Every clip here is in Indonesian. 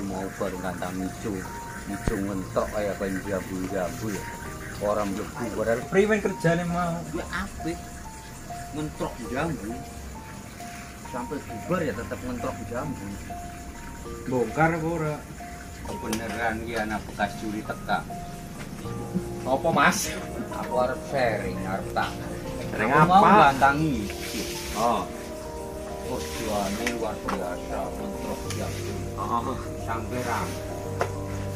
mau bareng kantang micu ngentok kayak ban jambu ya. Orang mlebu padahal Priwen kerjane mau. ya apik. Ngentrok jambu. Sampai bubar ya tetap ngentrok jambu. Bongkar apa ora? Kebeneran ki anak bekas juri teka. Apa Mas? Aku arep sharing, arep tak. Sharing Aku mau apa? gantangi. Oh. Perjuangannya luar biasa ngentrok jambu. Oh. Sampai ram.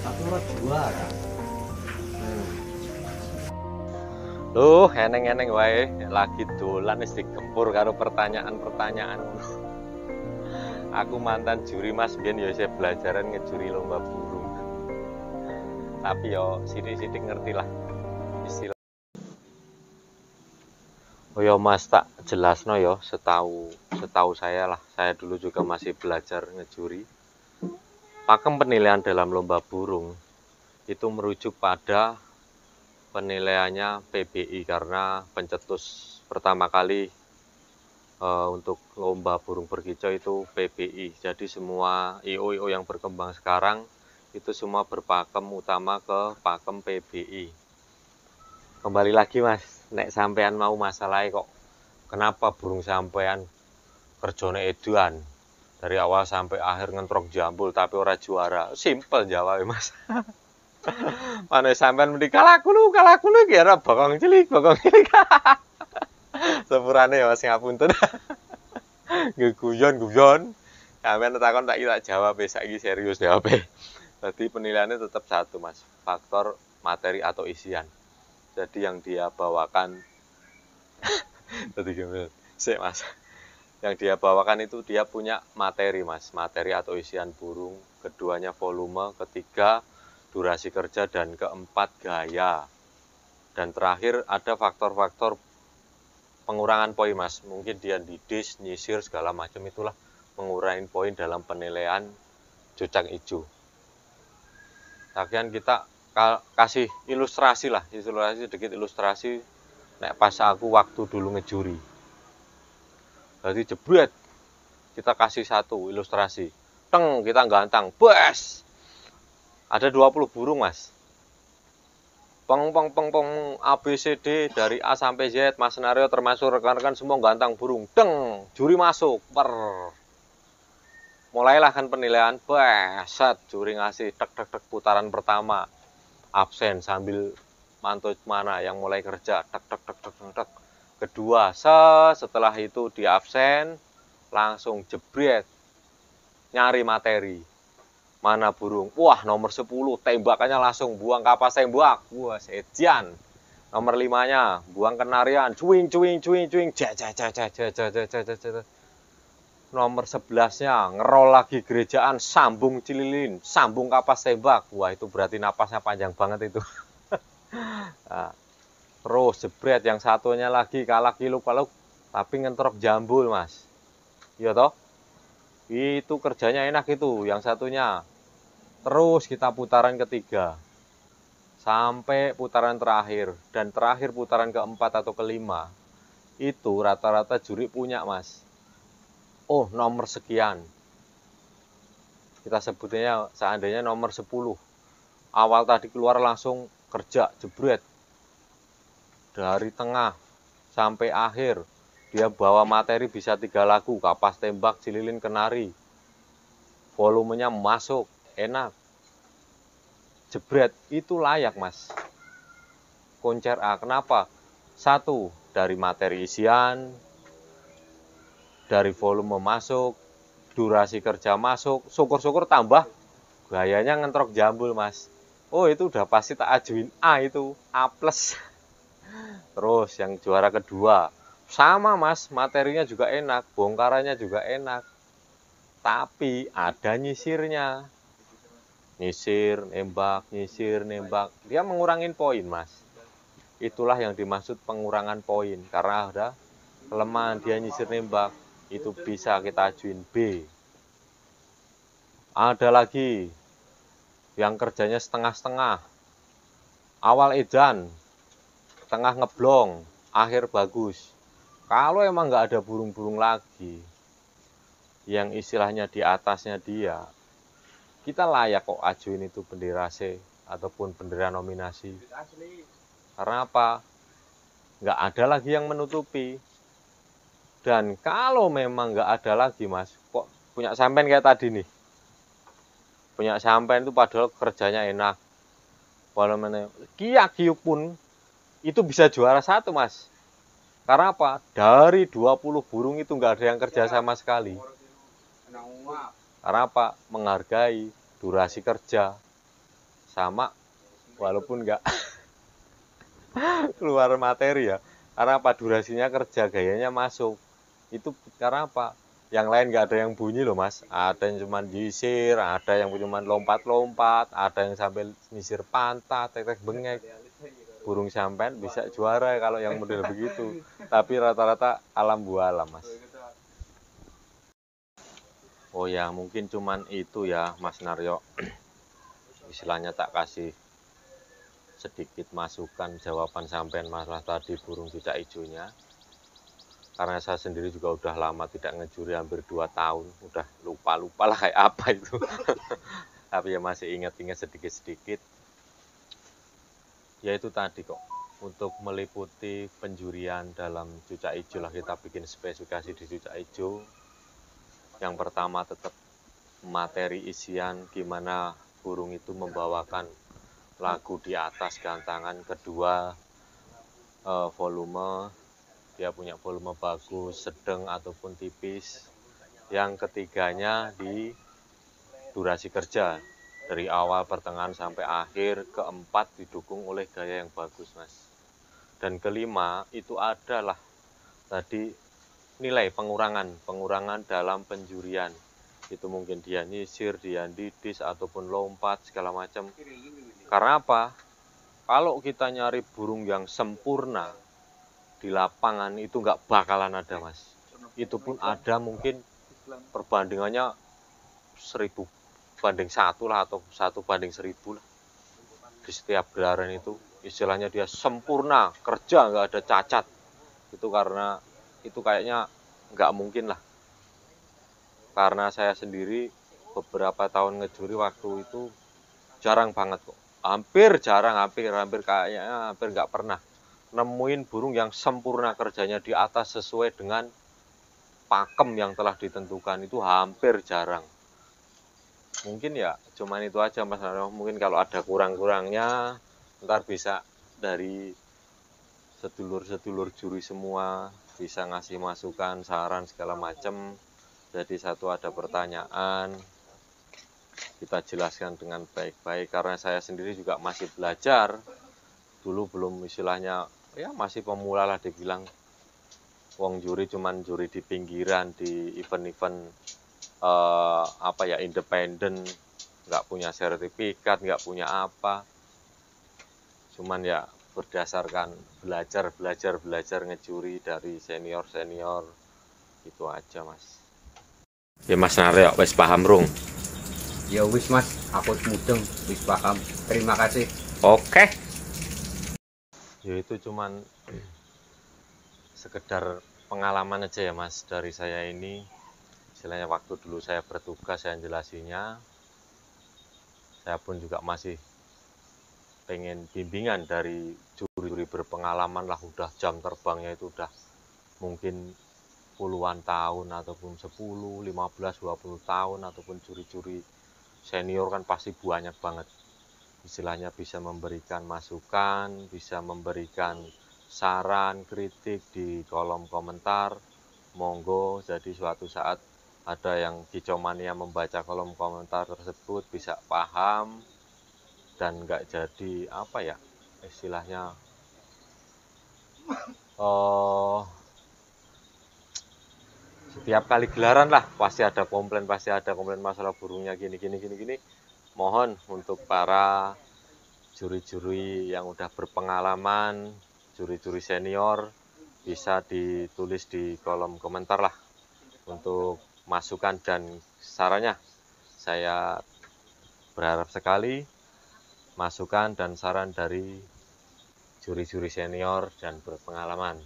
Satu orang juara. Loh, eneng-eneng wae lagi dolan wis digempur karo pertanyaan-pertanyaan. Aku mantan juri Mas biyen ya saya belajaran ngejuri lomba burung. Tapi yo sithik-sithik ngerti lah istilah. Oh ya Mas tak jelasno yo setahu saya lah. Saya dulu juga masih belajar ngejuri. Pakem penilaian dalam lomba burung itu merujuk pada penilaiannya PBI karena pencetus pertama kali untuk lomba burung berkicau itu PBI. Jadi semua IO yang berkembang sekarang itu semua berpakem utama ke pakem PBI. Kembali lagi Mas, nek sampean mau masalahnya kok kenapa burung sampean kerjone edan dari awal sampai akhir ngentrok jambul tapi ora juara. Simpel jawabnya Mas. Mana sampean mesti kalaku lu kira bokong cilik. Sepurane ya Mas ngapunten. Guyon. Sampean takon tak jawab saiki serius jawab. Jadi penilaiannya tetap satu Mas, faktor materi atau isian. Jadi yang dia bawakan tadi gimana? Sik Mas. Yang dia bawakan itu dia punya materi Mas, materi atau isian burung, keduanya volume, ketiga durasi kerja, dan keempat gaya. Dan terakhir ada faktor-faktor pengurangan poin Mas. Mungkin dia didis, nyisir, segala macam itulah mengurangi poin dalam penilaian cucak ijo. Akhirnya kita kasih ilustrasi lah, sedikit ilustrasi nek pas aku waktu dulu ngejuri. Jadi jebret kita kasih satu ilustrasi. Teng kita gantang, bes. Ada 20 burung Mas. Peng A B C D dari A sampai Z, Mas Nario termasuk rekan-rekan semua gantang burung. Deng, juri masuk. Per. Mulailah kan penilaian. Beset, juri ngasih tek putaran pertama. Absen sambil mantau mana yang mulai kerja. Tek. Kedua, setelah itu di absen langsung jebret. Nyari materi. Mana burung? Wah, nomor 10 tembakannya langsung buang kapas tembak. Wah, sejian. Nomor 5-nya buang kenarian. Cuing. Nomor 11-nya ngerol lagi gerejaan, sambung cililin, sambung kapas tembak. Wah, itu berarti napasnya panjang banget itu. Nah, terus jebret yang satunya lagi kalah kiluk-kaluk tapi ngentrok jambul Mas. Iya toh? Itu kerjanya enak itu yang satunya. Terus kita putaran ketiga sampai putaran terakhir, dan terakhir putaran keempat atau kelima itu rata-rata juri punya Mas. Oh, nomor sekian. Kita sebutnya seandainya nomor 10. Awal tadi keluar langsung kerja jebret. Dari tengah sampai akhir dia bawa materi bisa 3 lagu, kapas tembak, cililin, kenari. Volumenya masuk, enak. Jebret, itu layak Mas. Koncer A, kenapa? Satu, dari materi isian, dari volume masuk, durasi kerja masuk, syukur-syukur tambah gayanya ngentrok jambul Mas. Oh, itu udah pasti tak ajuin A itu, A+. Terus yang juara kedua, sama Mas, materinya juga enak, bongkarannya juga enak. Tapi ada nyisirnya. Nyisir, nembak. Dia mengurangin poin Mas. Itulah yang dimaksud pengurangan poin. Karena ada kelemahan dia nyisir nembak. Itu bisa kita ajuin B. Ada lagi yang kerjanya setengah-setengah. Awal edan, tengah ngeblong, akhir bagus. Kalau emang nggak ada burung-burung lagi yang istilahnya di atasnya dia, kita layak kok ajuin itu bendera C ataupun bendera nominasi. Karena apa? Nggak ada lagi yang menutupi. Dan kalau memang nggak ada lagi, Mas, kok punya sampean kayak tadi nih. Punya sampean itu padahal kerjanya enak. Walaupun Kiyagiu pun itu bisa juara 1, Mas. Karena apa? Dari 20 burung itu nggak ada yang kerja sama sekali. Karena apa? Menghargai durasi kerja. Sama, walaupun nggak keluar materi ya. Karena apa? Durasinya kerja, gayanya masuk. Itu karena apa? Yang lain nggak ada yang bunyi loh, Mas. Ada yang cuma nyisir, ada yang cuma lompat-lompat, ada yang sambil nyisir pantat, tek-tek bengek. Burung sampean bisa juara kalau yang model begitu. Tapi rata-rata alam bualam, Mas. Oh ya, mungkin cuman itu ya, Mas Naryo. Istilahnya tak kasih sedikit masukan jawaban sampean masalah tadi burung cucak hijaunya. Karena saya sendiri juga udah lama tidak ngejuri, hampir 2 tahun. Udah lupa-lupa lah kayak apa itu. Tapi ya masih ingat-ingat sedikit-sedikit. Ya itu tadi kok. Untuk meliputi penjurian dalam cucak hijau lah, kita bikin spesifikasi di cucak hijau. Yang pertama tetap materi isian, gimana burung itu membawakan lagu di atas gantangan. Kedua, volume, dia punya volume bagus, sedang ataupun tipis. Yang ketiganya di durasi kerja, dari awal pertengahan sampai akhir. Keempat, didukung oleh gaya yang bagus, Mas. Dan kelima itu adalah tadi nilai pengurangan dalam penjurian. Itu mungkin dia nyisir, dia didis ataupun lompat segala macam. Karena apa? Kalau kita nyari burung yang sempurna di lapangan itu nggak bakalan ada, Mas. Itu pun ada mungkin perbandingannya 1000 banding 1 lah, atau 1 banding 1000 lah. Di setiap gelaran itu istilahnya dia sempurna, kerja nggak ada cacat. Itu karena itu kayaknya nggak mungkin lah. Karena saya sendiri beberapa tahun ngejuri waktu itu jarang banget kok. Hampir jarang, hampir kayaknya hampir nggak pernah nemuin burung yang sempurna kerjanya di atas sesuai dengan pakem yang telah ditentukan. Itu hampir jarang. Mungkin ya cuman itu aja, Mas Naryo. Mungkin kalau ada kurang-kurangnya ntar bisa dari sedulur-sedulur juri semua bisa ngasih masukan, saran segala macam. Jadi satu ada pertanyaan kita jelaskan dengan baik-baik, karena saya sendiri juga masih belajar. Dulu belum istilahnya ya masih pemula lah dibilang. Wong juri cuman juri di pinggiran, di event-event apa ya, independen, nggak punya sertifikat, nggak punya apa. Cuman ya berdasarkan belajar ngejuri dari senior itu aja, Mas. Ya Mas Naryo wis paham rung? Ya wis, Mas, aku mudeng wis paham. Terima kasih. Oke. Ya itu cuman sekedar pengalaman aja ya, Mas, dari saya ini. Istilahnya waktu dulu saya bertugas saya jelasinya. Saya pun juga masih pengen bimbingan dari juri-juri berpengalaman lah, udah jam terbangnya itu udah mungkin puluhan tahun ataupun 10, 15, 20 tahun, ataupun juri-juri senior kan pasti banyak banget. Istilahnya bisa memberikan masukan, bisa memberikan saran, kritik di kolom komentar. Monggo, jadi suatu saat ada yang kicomania membaca kolom komentar tersebut bisa paham dan nggak jadi apa ya istilahnya setiap kali gelaran lah pasti ada komplain masalah burungnya gini. Mohon untuk para juri-juri yang udah berpengalaman, juri-juri senior, bisa ditulis di kolom komentar lah untuk masukan dan sarannya. Saya berharap sekali masukan dan saran dari juri-juri senior dan berpengalaman.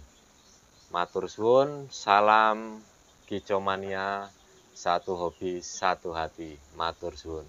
Matur suwun, salam kicomania, satu hobi, satu hati. Matur suwun.